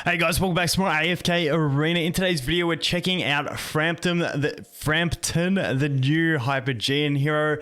Hey guys, welcome back to more AFK Arena. In today's video, we're checking out Framton, the new Hyper G hero.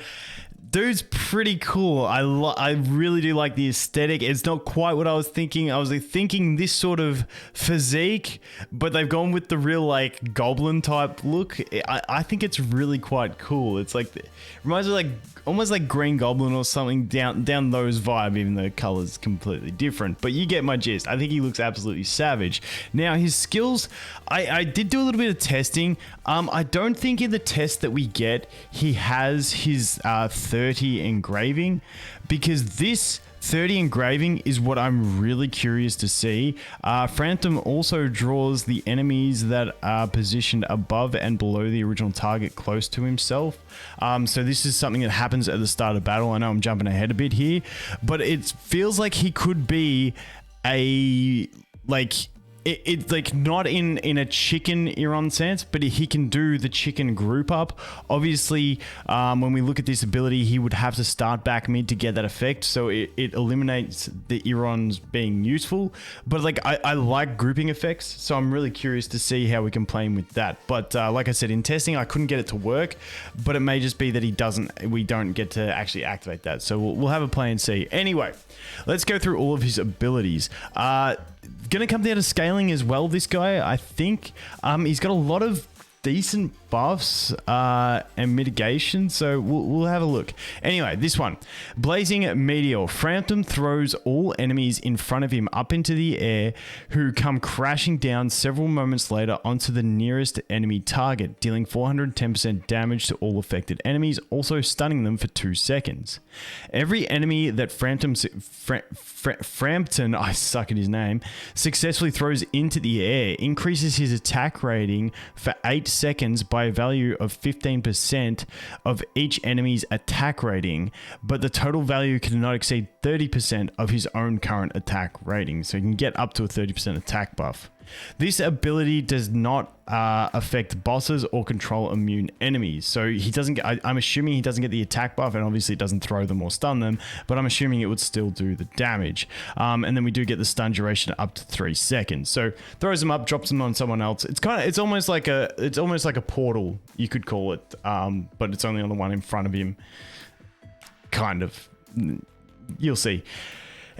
Dude's pretty cool. I really do like the aesthetic. It's not quite what I was thinking. I was like, thinking this sort of physique, but they've gone with the real like goblin type look. I think it's really quite cool. It's like, it reminds me like almost like Green Goblin or something, down those vibe, even though color's completely different. But you get my gist. I think he looks absolutely savage. Now his skills, I did do a little bit of testing. I don't think in the test that we get he has his 30 engraving, because this 30 engraving is what I'm really curious to see. Framton also draws the enemies that are positioned above and below the original target close to himself. So this is something that happens at the start of battle. I know I'm jumping ahead a bit here, but it feels like he could be a it's like not in a chicken Iron sense, but he can do the chicken group up. Obviously, when we look at this ability, he would have to start back mid to get that effect, so it eliminates the Irons being useful. But like I like grouping effects, so I'm really curious to see how we can play him with that. But like I said, in testing, I couldn't get it to work, but it may just be that we don't get to actually activate that. So we'll have a play and see. Anyway, let's go through all of his abilities. Gonna come down to scaling as well, this guy. I think he's got a lot of decent buffs and mitigation, so we'll have a look. Anyway, this one, Blazing Meteor. Framton throws all enemies in front of him up into the air, who come crashing down several moments later onto the nearest enemy target, dealing 410% damage to all affected enemies, also stunning them for 2 seconds. Every enemy that Framton, I suck at his name, successfully throws into the air increases his attack rating for 8 seconds by a value of 15% of each enemy's attack rating, but the total value cannot exceed 30% of his own current attack rating, so he can get up to a 30% attack buff. This ability does not affect bosses or control immune enemies, so he doesn't get, I'm assuming he doesn't get the attack buff, and obviously it doesn't throw them or stun them, but I'm assuming it would still do the damage. And then we do get the stun duration up to 3 seconds, so throws them up, drops them on someone else. It's almost like a portal, you could call it, but it's only on the one in front of him, kind of. You'll see.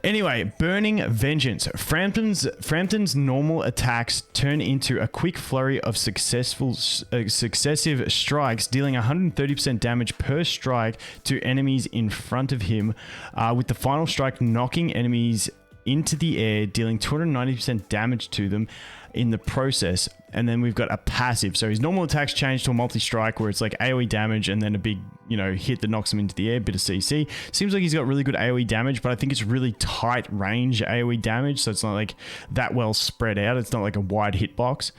Anyway, Burning Vengeance. Framton's normal attacks turn into a quick flurry of successive strikes, dealing 130% damage per strike to enemies in front of him, with the final strike knocking enemies into the air, dealing 290% damage to them in the process. And then we've got a passive, so his normal attacks change to a multi-strike, where it's like AoE damage and then a big, hit that knocks him into the air, bit of CC. Seems like he's got really good AoE damage, but I think it's really tight range AoE damage, so it's not like that well spread out. It's not like a wide hitbox.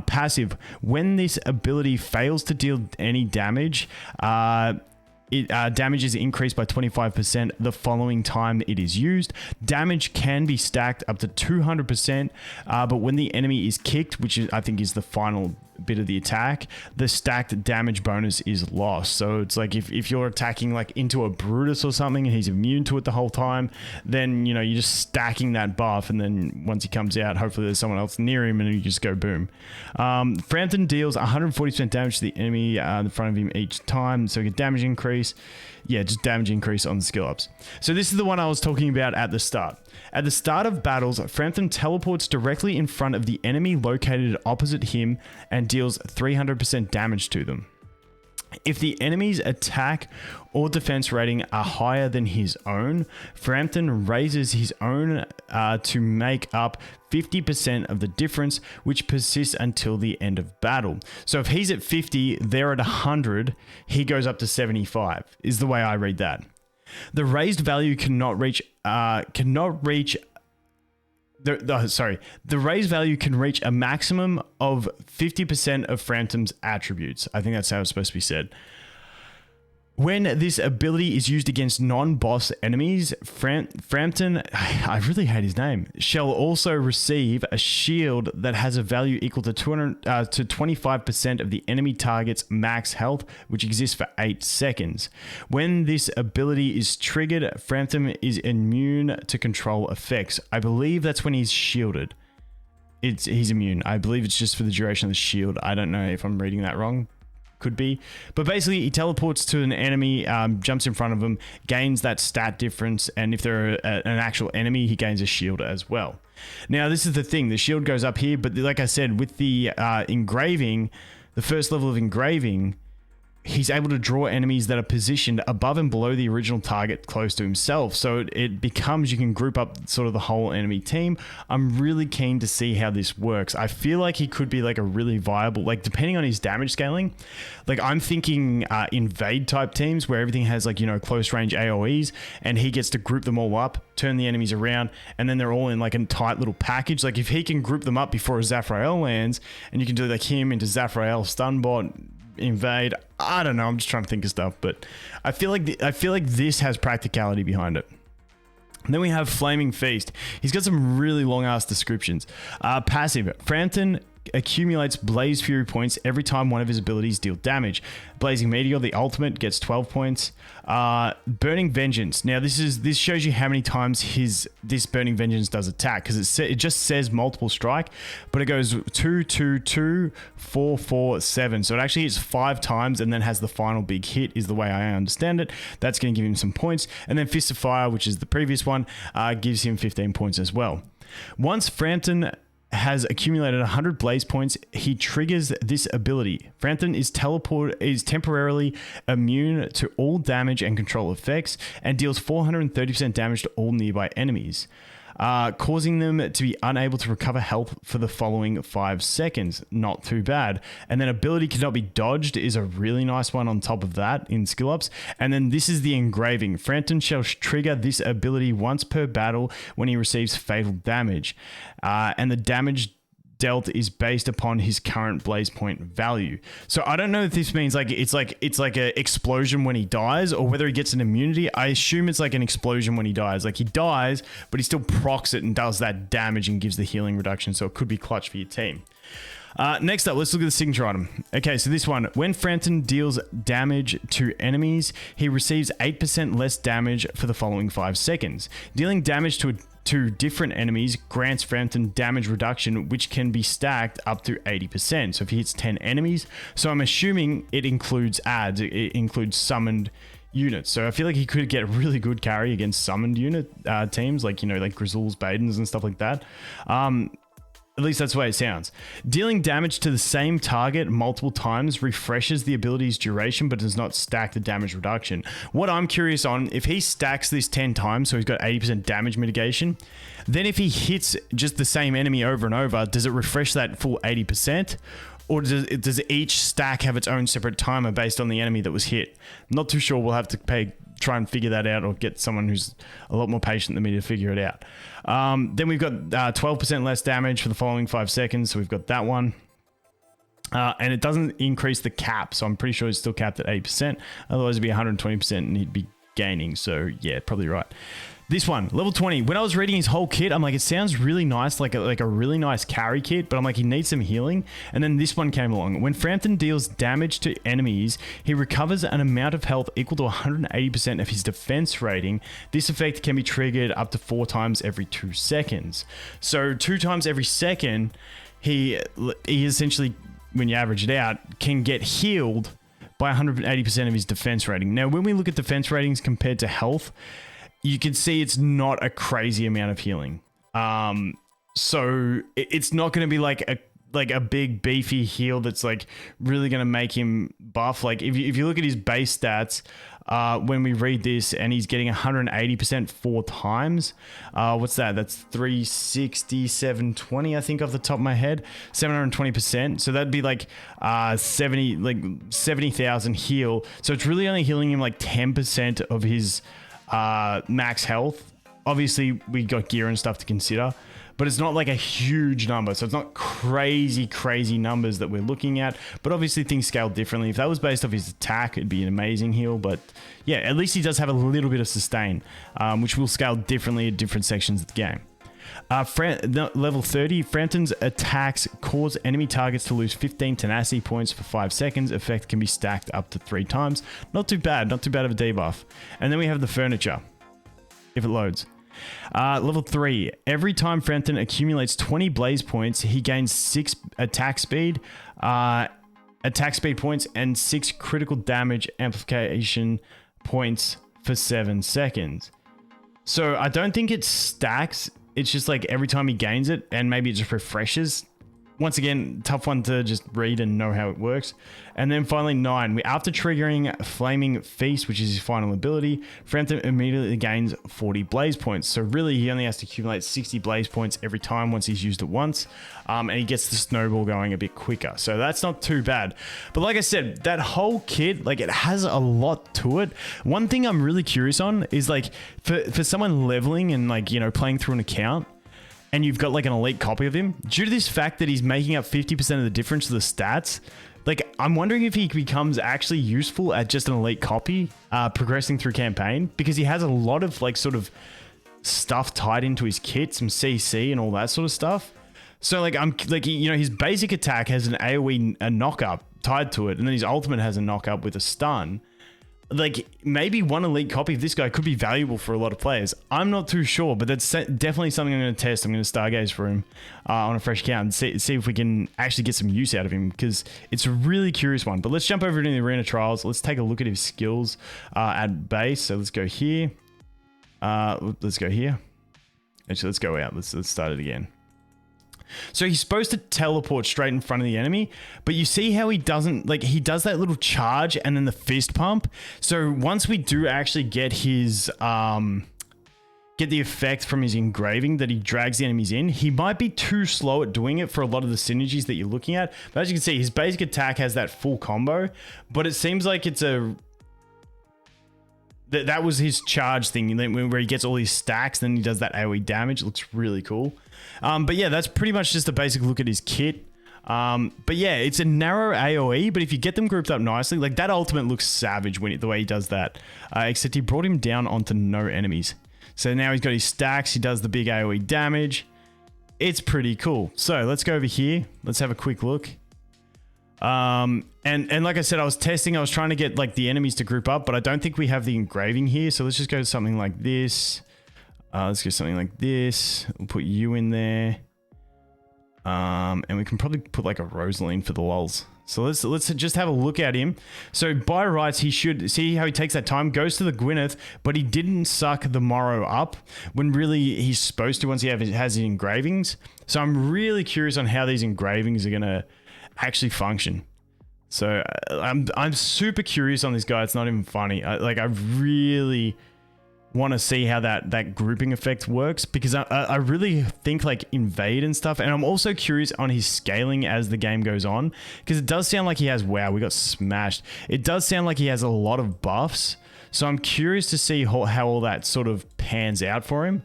Passive, when this ability fails to deal any damage, damage is increased by 25% the following time it is used. Damage can be stacked up to 200%, but when the enemy is kicked, which I think is the final bit of the attack, the stacked damage bonus is lost. So it's like if you're attacking like into a Brutus or something and he's immune to it the whole time, then you're just stacking that buff, and then once he comes out, hopefully there's someone else near him and you just go boom. Framton deals 140% damage to the enemy in front of him each time, so you get damage increase. Yeah, just damage increase on the skill ups. So this is the one I was talking about at the start. At the start of battles, Framton teleports directly in front of the enemy located opposite him and deals 300% damage to them. If the enemy's attack or defense rating are higher than his own, Framton raises his own to make up 50% of the difference, which persists until the end of battle. So if he's at 50, they're at 100, he goes up to 75, is the way I read that. The raised value the raised value can reach a maximum of 50% of Framton's attributes. I think that's how it's supposed to be said. When this ability is used against non-boss enemies, Framton, I really hate his name, shall also receive a shield that has a value equal to 25% of the enemy target's max health, which exists for 8 seconds. When this ability is triggered, Framton is immune to control effects. I believe that's when he's shielded. he's immune. I believe it's just for the duration of the shield. I don't know if I'm reading that wrong. Could be. But basically, he teleports to an enemy, jumps in front of them, gains that stat difference, and if they're an actual enemy, he gains a shield as well. Now, this is the thing. The shield goes up here, but like I said, with the engraving, the first level of engraving, he's able to draw enemies that are positioned above and below the original target close to himself. So it becomes, you can group up sort of the whole enemy team. I'm really keen to see how this works. I feel like he could be like a really viable, like depending on his damage scaling, like I'm thinking invade type teams where everything has like, you know, close range AoEs, and he gets to group them all up, turn the enemies around, and then they're all in like a tight little package. Like if he can group them up before a Zafrael lands, and you can do like him into Zafrael, Stunbot, invade. I don't know. I'm just trying to think of stuff, but I feel like this has practicality behind it. And then we have Flaming Feast. He's got some really long ass descriptions. Passive. Framton accumulates Blaze Fury points every time one of his abilities deal damage. Blazing Meteor, the ultimate, gets 12 points. Burning Vengeance. Now this shows you how many times this Burning Vengeance does attack, because it just says multiple strike, but it goes 2, 2, 2, 4, 4, 7. So it actually hits 5 times and then has the final big hit, is the way I understand it. That's going to give him some points. And then Fist of Fire, which is the previous one, gives him 15 points as well. Once Framton has accumulated 100 blaze points, he triggers this ability. Framton is temporarily immune to all damage and control effects, and deals 430% damage to all nearby enemies, causing them to be unable to recover health for the following 5 seconds. Not too bad. And then ability cannot be dodged is a really nice one on top of that in skill ups. And then this is the engraving. Framton shall trigger this ability once per battle when he receives fatal damage. And the damage dealt is based upon his current blaze point value. So I don't know if this means like it's like an explosion when he dies, or whether he gets an immunity. I assume it's like an explosion when he dies. Like he dies, but he still procs it and does that damage and gives the healing reduction. So it could be clutch for your team. Next up, let's look at the signature item. Okay, so this one, when Framton deals damage to enemies, he receives 8% less damage for the following 5 seconds. Dealing damage to different enemies grants Framton damage reduction, which can be stacked up to 80%. So if he hits 10 enemies, so I'm assuming it includes adds, it includes summoned units. So I feel like he could get really good carry against summoned unit teams, like, you know, like Grizzles, Badens and stuff like that. At least that's the way it sounds. Dealing damage to the same target multiple times refreshes the ability's duration, but does not stack the damage reduction. What I'm curious on, if he stacks this 10 times, so he's got 80% damage mitigation, then if he hits just the same enemy over and over, does it refresh that full 80%? Or does each stack have its own separate timer based on the enemy that was hit? I'm not too sure. We'll have to try and figure that out, or get someone who's a lot more patient than me to figure it out. Then we've got 12% less damage for the following 5 seconds. So we've got that one. And it doesn't increase the cap. So I'm pretty sure it's still capped at 8%. Otherwise it'd be 120% and he'd be gaining. So yeah, probably right. This one, level 20. When I was reading his whole kit, I'm like, it sounds really nice, like a really nice carry kit, but I'm like, he needs some healing. And then this one came along. When Framton deals damage to enemies, he recovers an amount of health equal to 180% of his defense rating. This effect can be triggered up to 4 times every 2 seconds. So 2 times every second, he essentially, when you average it out, can get healed by 180% of his defense rating. Now, when we look at defense ratings compared to health, you can see it's not a crazy amount of healing. So it's not going to be like a big beefy heal that's like really going to make him buff. Like if you look at his base stats, when we read this, and he's getting 180% 4 times, what's that? That's 360, 720, I think, off the top of my head, 720%. So that'd be like 70,000 heal. So it's really only healing him like 10% of his max health. Obviously we got gear and stuff to consider, but it's not like a huge number. So it's not crazy numbers that we're looking at, but obviously things scale differently. If that was based off his attack, it'd be an amazing heal. But yeah, at least he does have a little bit of sustain, which will scale differently at different sections of the game. Level 30, Framton's attacks cause enemy targets to lose 15 tenacity points for 5 seconds. Effect can be stacked up to 3 times. Not too bad of a debuff. And then we have the furniture, if it loads. Level 3. Every time Framton accumulates 20 blaze points, he gains 6 attack speed points, and 6 critical damage amplification points for 7 seconds. So I don't think it stacks. It's just like every time he gains it, and maybe it just refreshes. Once again, tough one to just read and know how it works. And then finally 9. After triggering Flaming Feast, which is his final ability, Framton immediately gains 40 blaze points. So really, he only has to accumulate 60 blaze points every time once he's used it once. And he gets the snowball going a bit quicker. So that's not too bad. But like I said, that whole kit, like, it has a lot to it. One thing I'm really curious on is, like, for someone leveling and, like, you know, playing through an account, and you've got like an elite copy of him, due to this fact that he's making up 50% of the difference to the stats, like, I'm wondering if he becomes actually useful at just an elite copy, progressing through campaign, because he has a lot of like sort of stuff tied into his kit, some CC and all that sort of stuff. So like, I'm like, you know, his basic attack has an AoE knock up tied to it, and then his ultimate has a knock up with a stun. Like, maybe one elite copy of this guy could be valuable for a lot of players. I'm not too sure, but that's definitely something I'm going to test. I'm going to stargaze for him on a fresh account and see if we can actually get some use out of him, because it's a really curious one. But let's jump over to the arena trials. Let's take a look at his skills at base. So let's go here. Let's go here. Actually, let's go out. Let's start it again. So he's supposed to teleport straight in front of the enemy, but you see how he doesn't, like, he does that little charge and then the fist pump. So once we do actually get his, get the effect from his engraving that he drags the enemies in, he might be too slow at doing it for a lot of the synergies that you're looking at. But as you can see, his basic attack has that full combo, but it seems like it's a... That was his charge thing, where he gets all these stacks, then he does that AoE damage. It looks really cool. But yeah, that's pretty much just a basic look at his kit. But yeah, it's a narrow AoE, but if you get them grouped up nicely, like that ultimate looks savage when the way he does that. Except he brought him down onto no enemies. So now he's got his stacks, he does the big AoE damage. It's pretty cool. So let's go over here. Let's have a quick look. And like I said, I was trying to get like the enemies to group up, but I don't think we have the engraving here. So let's just go to something like this. Let's go something like this. We'll put you in there. And we can probably put like a Rosaline for the lulz. So let's just have a look at him. So by rights, he should see how he takes that time, goes to the Gwyneth, but he didn't suck the Morrow up when really he's supposed to once he has his engravings. So I'm really curious on how these engravings are going to actually function. So I'm super curious on this guy. It's not even funny. I really want to see how that grouping effect works, because I really think like invade and stuff, and I'm also curious on his scaling as the game goes on, because it does sound like he has, wow, we got smashed. It does sound like he has a lot of buffs, so I'm curious to see how all that sort of pans out for him.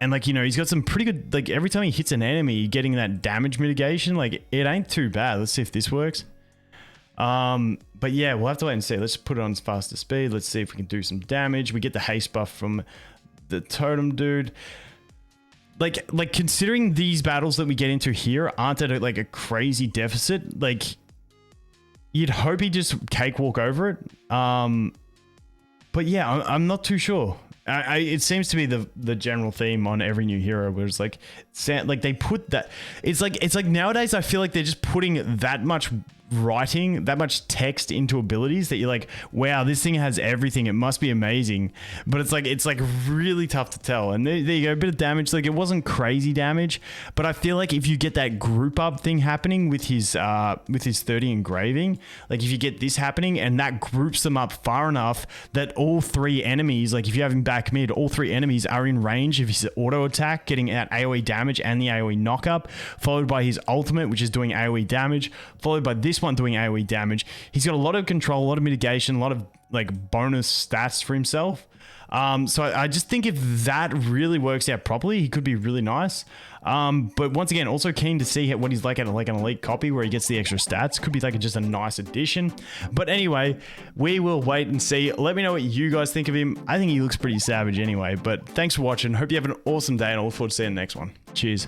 And like, you know, he's got some pretty good, like every time he hits an enemy, getting that damage mitigation, like it ain't too bad. Let's see if this works. But yeah, we'll have to wait and see. Let's put it on faster speed. Let's see if we can do some damage. We get the haste buff from the totem dude. Like considering these battles that we get into here aren't at like a crazy deficit, like you'd hope he just cakewalk over it. But yeah, I'm not too sure. It seems to be the general theme on every new hero, where it's like they put that. It's like nowadays I feel like they're just putting that much writing, that much text into abilities that you're like, wow, this thing has everything. It must be amazing. But it's like really tough to tell. And there you go, a bit of damage. Like it wasn't crazy damage, but I feel like if you get that group up thing happening with his 30 engraving, like if you get this happening and that groups them up far enough that all three enemies, like if you have him back mid, all three enemies are in range of his auto attack, getting that AoE damage and the AoE knock up, followed by his ultimate, which is doing AoE damage, followed by this one doing AoE damage. He's got a lot of control, a lot of mitigation, a lot of like bonus stats for himself. So I just think if that really works out properly, he could be really nice. But once again, also keen to see what he's like at like an elite copy where he gets the extra stats. Could be like just a nice addition. But anyway, we will wait and see. Let me know what you guys think of him. I think he looks pretty savage anyway. But thanks for watching. Hope you have an awesome day, and I look forward to seeing the next one. Cheers.